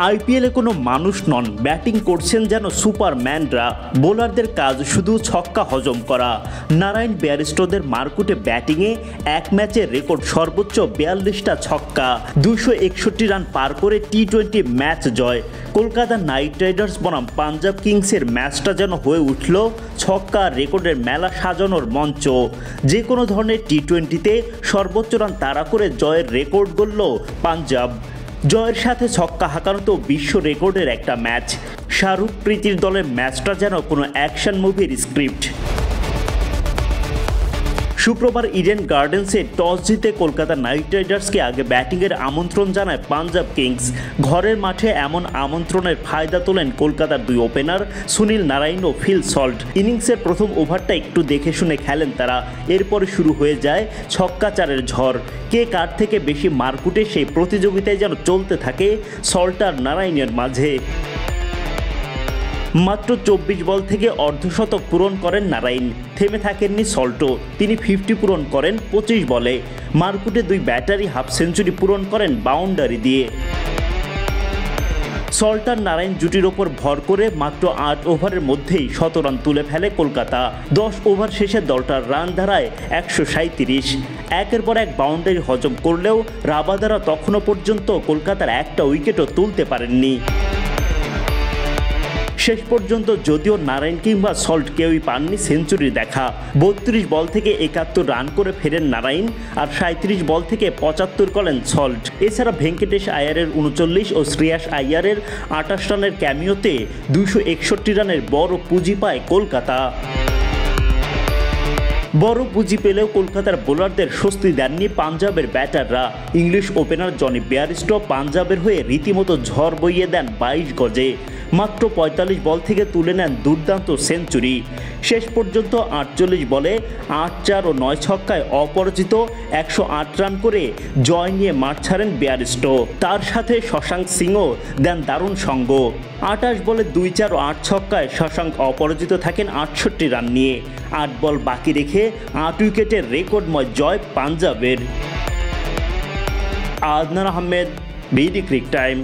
আইপিএলে কোনো মানুষ নন, ব্যাটিং করছেন যেন সুপারম্যানরা। বোলারদের কাজ শুধু ছক্কা হজম করা। নারায়ণ ব্যারিস্টোদের মারকুটে ব্যাটিংয়ে এক ম্যাচে রেকর্ড সর্বোচ্চ 42টা ছক্কা, 261 রান পার করে টি-20 ম্যাচ জয়। কলকাতা নাইট রাইডার্স বনাম পাঞ্জাব কিংসের ম্যাচটা যেন হয়ে উঠল ছক্কা রেকর্ডের মেলা সাজানোর মঞ্চ। যে কোনো ধরনের টি-20তে সর্বোচ্চ রান তাড়া করে জয়ের রেকর্ড গড়ল পাঞ্জাব। জয়ের সাথে ছক্কা হাঁকানো তো বিশ্ব রেকর্ডের একটা ম্যাচ। শাহরুখ প্রীতির দলের ম্যাচটা যেন কোনো অ্যাকশন মুভির স্ক্রিপ্ট। শুক্রবার ইডেন গার্ডেন্সে টস জিতে কলকাতা নাইট রাইডার্সকে আগে ব্যাটিংয়ের আমন্ত্রণ জানায় পাঞ্জাব কিংস। ঘরের মাঠে এমন আমন্ত্রণের ফায়দা তোলেন কলকাতার দুই ওপেনার সুনীল নারাইন ও ফিল সল্ট। ইনিংসের প্রথম ওভারটা একটু দেখে শুনে খেলেন তারা। এরপরে শুরু হয়ে যায় ছক্কা চারের ঝড়। কে কার থেকে বেশি মারকুটে সেই প্রতিযোগিতায় যেন চলতে থাকে সল্ট আর নারাইনের মাঝে। মাত্র 24 বল থেকে অর্ধশতক পূরণ করেন নারাইন। থেমে থাকেননি সল্টো, তিনি 50 পূরণ করেন 25 বলে। মারকুটে দুই ব্যাটারি হাফ সেঞ্চুরি পূরণ করেন বাউন্ডারি দিয়ে। সল্ট আর নারাইন জুটির ওপর ভর করে মাত্র 8 ওভারের মধ্যেই 100 রান তুলে ফেলে কলকাতা। 10 ওভার শেষে দলটার রান দাঁড়ায় 137। একের পর এক বাউন্ডারি হজম করলেও রাবাদারা তখনও পর্যন্ত কলকাতার একটা উইকেটও তুলতে পারেননি। শেষ পর্যন্ত যদিও নারায়ণ কিংবা সল্ট কেউই পাননি সেঞ্চুরি দেখা। 32 বল থেকে 71 রান করে ফেরেন নারায়ণ, আর 37 বল থেকে 75 করেন সল্ট। এছাড়া ভেঙ্কটেশ আয়ারের 39 ও শ্রেয়াস আয়ারের 28 রানের ক্যামিওতে 261 রানের বড় পুঁজি পায় কলকাতা। বড় পুঁজি পেলেও কলকাতার বোলারদের স্বস্তি দেননি পাঞ্জাবের ব্যাটাররা। ইংলিশ ওপেনার জনি বেয়ারস্টো পাঞ্জাবের হয়ে রীতিমতো ঝড় বইয়ে দেন 22 গজে। মাত্র 45 বল থেকে তুলে নেন দুর্দান্ত সেঞ্চুরি। শেষ পর্যন্ত 48 বলে 8-4 ও 9 ছক্কায় অপরাজিত 108 রান করে জয় নিয়ে মাঠ ছাড়েন বেয়ারস্টো। তার সাথে শশাঙ্ক সিংও দেন দারুণ সঙ্গ। 28 বলে 2-4 ও 8 ছক্কায় শশাঙ্ক অপরাজিত থাকেন 68 রান নিয়ে। 8 বল বাকি রেখে 8 উইকেটের রেকর্ডময় জয় পাঞ্জাবের। Adnan Ahmed, BD ক্রিক time.